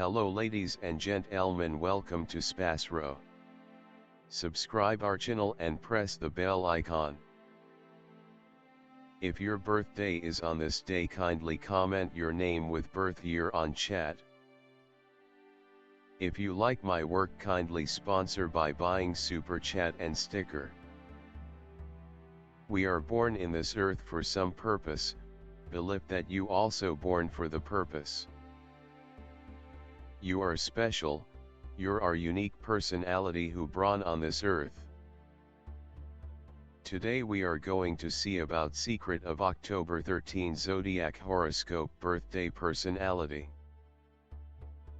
Hello ladies and gentlemen, welcome to SPASRO. Subscribe our channel and press the bell icon. If your birthday is on this day, kindly comment your name with birth year on chat. If you like my work, kindly sponsor by buying super chat and sticker. We are born in this earth for some purpose, believe that you also born for the purpose. You are special, you're our unique personality who born on this earth. Today we are going to see about secret of October 13 Zodiac horoscope birthday personality.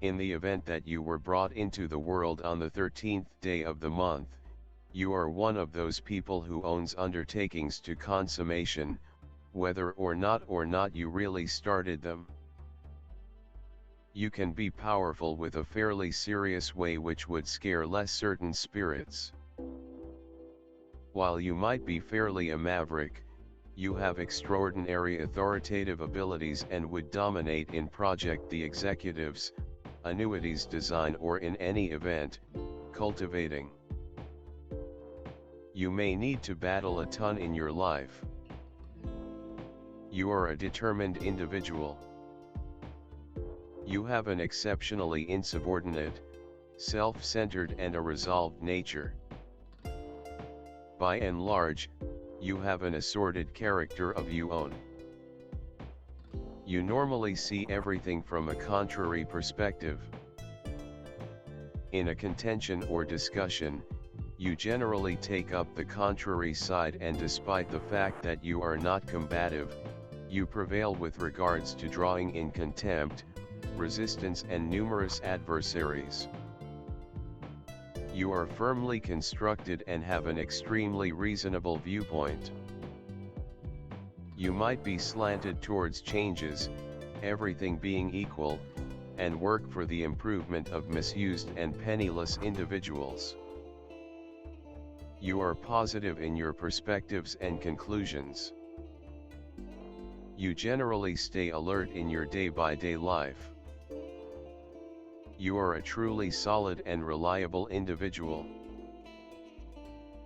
In the event that you were brought into the world on the 13th day of the month, you are one of those people who owns undertakings to consummation, whether or not you really started them. You can be powerful with a fairly serious way which would scare less certain spirits. While you might be fairly a maverick, you have extraordinary authoritative abilities and would dominate in project the executives, annuities design or in any event, cultivating. You may need to battle a ton in your life. You are a determined individual. You have an exceptionally insubordinate, self-centered and a resolved nature. By and large, you have an assorted character of your own. You normally see everything from a contrary perspective. In a contention or discussion, you generally take up the contrary side, and despite the fact that you are not combative, you prevail with regards to drawing in contempt, resistance and numerous adversaries. You are firmly constructed and have an extremely reasonable viewpoint. You might be slanted towards changes, everything being equal, and work for the improvement of misused and penniless individuals. You are positive in your perspectives and conclusions. You generally stay alert in your day-by-day life. You are a truly solid and reliable individual.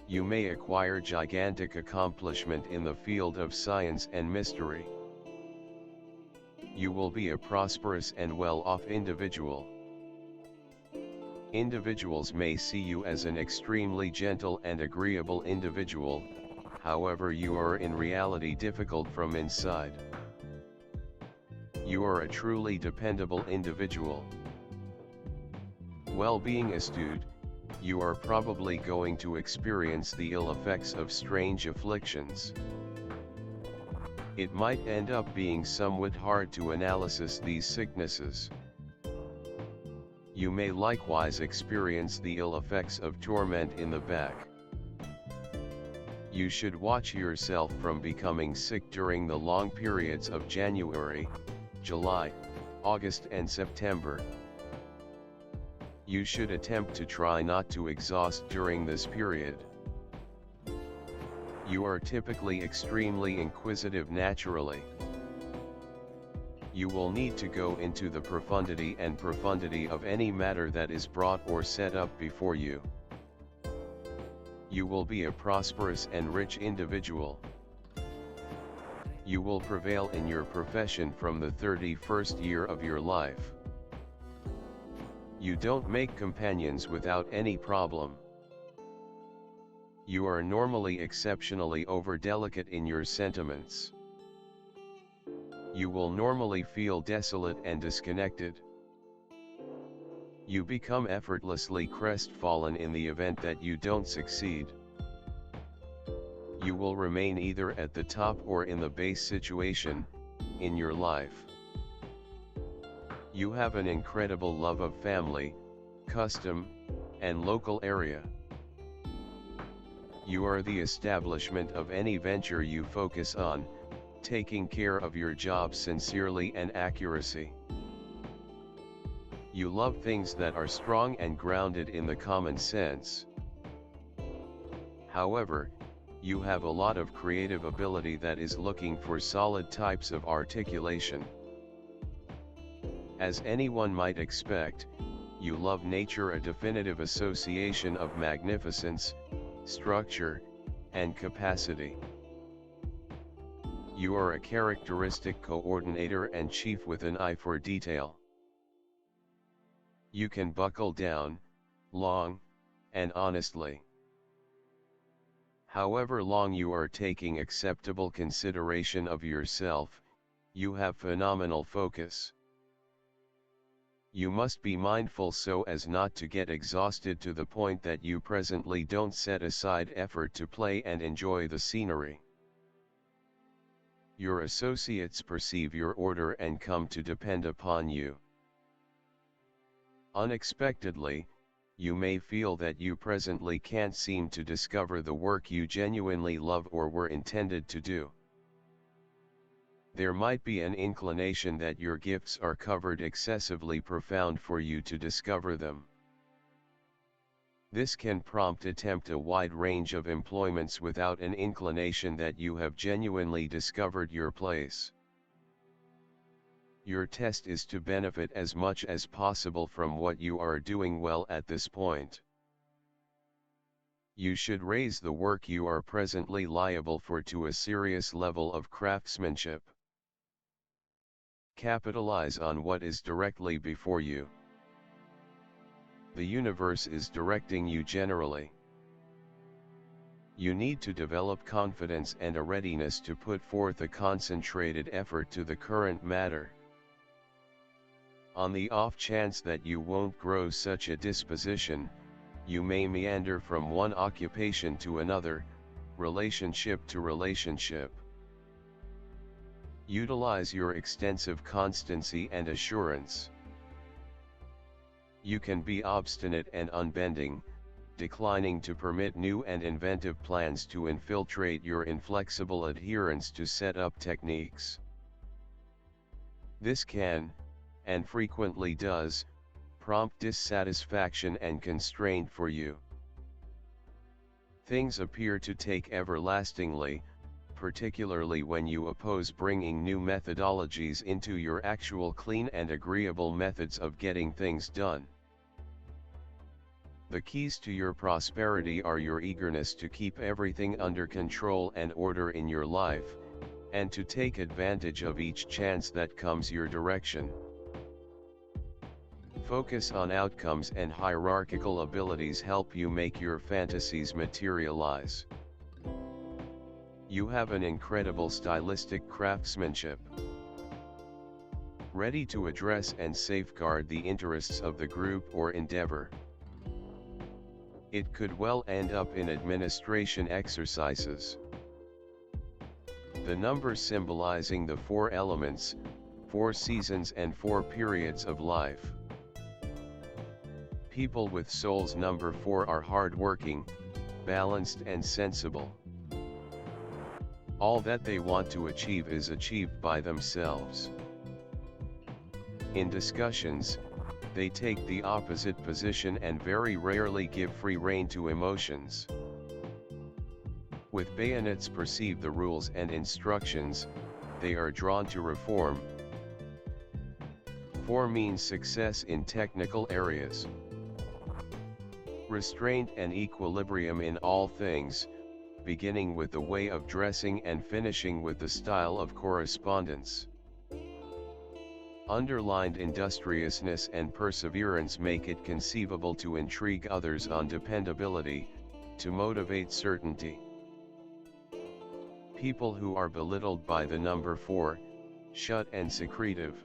You may acquire gigantic accomplishment in the field of science and mystery. You will be a prosperous and well-off individual. Individuals may see you as an extremely gentle and agreeable individual, however you are in reality difficult from inside. You are a truly dependable individual. While being astute, you are probably going to experience the ill effects of strange afflictions. It might end up being somewhat hard to analyze these sicknesses. You may likewise experience the ill effects of torment in the back. You should watch yourself from becoming sick during the long periods of January, July, August and September. You should attempt to try not to exhaust during this period. You are typically extremely inquisitive naturally. You will need to go into the profundity of any matter that is brought or set up before you. You will be a prosperous and rich individual. You will prevail in your profession from the 31st year of your life. You don't make companions without any problem. You are normally exceptionally over-delicate in your sentiments. You will normally feel desolate and disconnected. You become effortlessly crestfallen in the event that you don't succeed. You will remain either at the top or in the base situation in your life. You have an incredible love of family, custom, and local area. You are the establishment of any venture you focus on, taking care of your job sincerely and accuracy. You love things that are strong and grounded in the common sense. However, you have a lot of creative ability that is looking for solid types of articulation. As anyone might expect, you love nature, a definitive association of magnificence, structure, and capacity. You are a characteristic coordinator and chief with an eye for detail. You can buckle down, long, and honestly. However long you are taking acceptable consideration of yourself, you have phenomenal focus. You must be mindful so as not to get exhausted to the point that you presently don't set aside effort to play and enjoy the scenery. Your associates perceive your order and come to depend upon you. Unexpectedly, you may feel that you presently can't seem to discover the work you genuinely love or were intended to do. There might be an inclination that your gifts are covered excessively profound for you to discover them. This can prompt attempt a wide range of employments without an inclination that you have genuinely discovered your place. Your test is to benefit as much as possible from what you are doing well at this point. You should raise the work you are presently liable for to a serious level of craftsmanship. Capitalize on what is directly before you. The universe is directing you generally. You need to develop confidence and a readiness to put forth a concentrated effort to the current matter. On the off chance that you won't grow such a disposition, you may meander from one occupation to another, relationship to relationship. Utilize your extensive constancy and assurance. You can be obstinate and unbending, declining to permit new and inventive plans to infiltrate your inflexible adherence to set-up techniques. This can, and frequently does, prompt dissatisfaction and constraint for you. Things appear to take everlastingly, particularly when you oppose bringing new methodologies into your actual clean and agreeable methods of getting things done. The keys to your prosperity are your eagerness to keep everything under control and order in your life, and to take advantage of each chance that comes your direction. Focus on outcomes and hierarchical abilities help you make your fantasies materialize. You have an incredible stylistic craftsmanship. Ready to address and safeguard the interests of the group or endeavor. It could well end up in administration exercises. The numbers symbolizing the 4 elements, 4 seasons and 4 periods of life. People with soul's number 4 are hardworking, balanced and sensible. All that they want to achieve is achieved by themselves. In discussions, they take the opposite position and very rarely give free rein to emotions. With bayonets perceive the rules and instructions, they are drawn to reform. 4 means success in technical areas. Restraint and equilibrium in all things, beginning with the way of dressing and finishing with the style of correspondence. Underlined industriousness and perseverance make it conceivable to intrigue others on dependability, to motivate certainty. People who are belittled by the number 4, shut and secretive.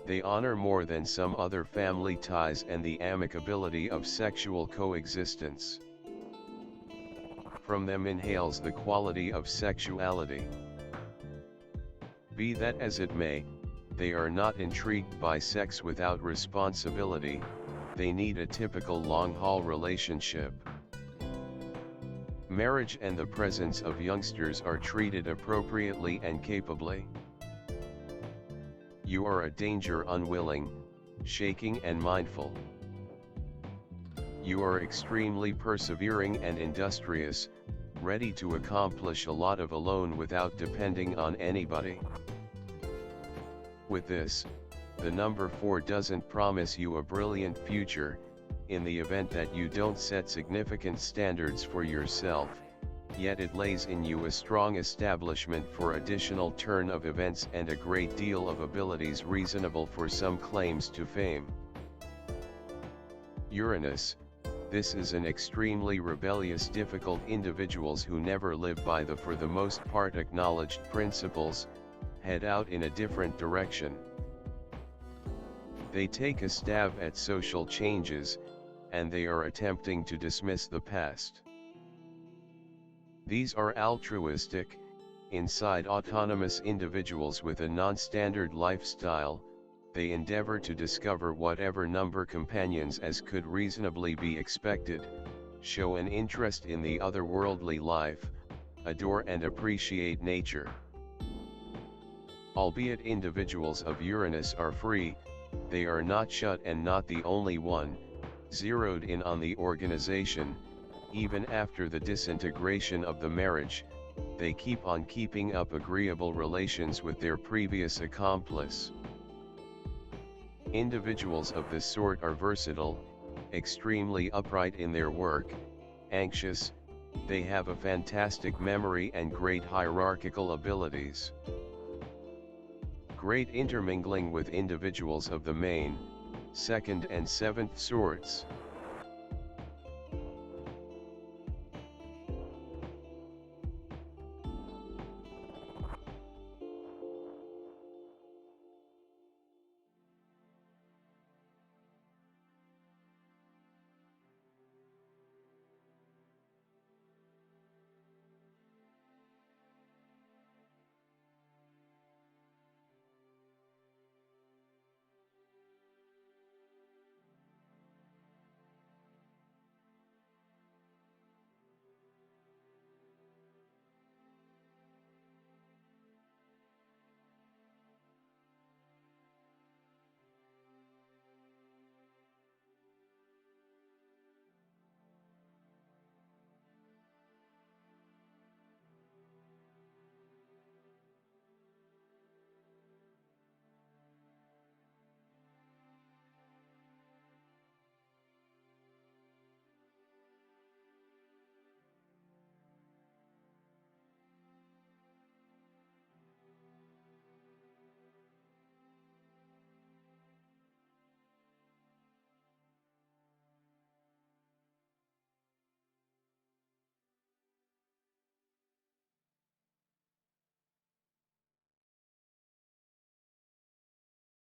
They honor more than some other family ties and the amicability of sexual coexistence. From them inhales the quality of sexuality. Be that as it may, they are not intrigued by sex without responsibility, they need a typical long-haul relationship. Marriage and the presence of youngsters are treated appropriately and capably. You are a danger unwilling, shaking and mindful. You are extremely persevering and industrious, ready to accomplish a lot of alone without depending on anybody. With this, The number 4 doesn't promise you a brilliant future, in the event that you don't set significant standards for yourself, yet it lays in you a strong establishment for additional turn of events and a great deal of abilities reasonable for some claims to fame. Uranus, this is an extremely rebellious, difficult individuals who never live by the for the most part acknowledged principles, head out in a different direction. They take a stab at social changes, and they are attempting to dismiss the past. These are altruistic, inside autonomous individuals with a non-standard lifestyle. They endeavor to discover whatever number companions as could reasonably be expected, show an interest in the otherworldly life, adore and appreciate nature. Albeit individuals of Uranus are free, they are not shut and not the only one, zeroed in on the organization. Even after the disintegration of the marriage, they keep on keeping up agreeable relations with their previous accomplice. Individuals of this sort are versatile, extremely upright in their work, anxious, they have a fantastic memory and great hierarchical abilities. Great intermingling with individuals of the main, second and seventh sorts.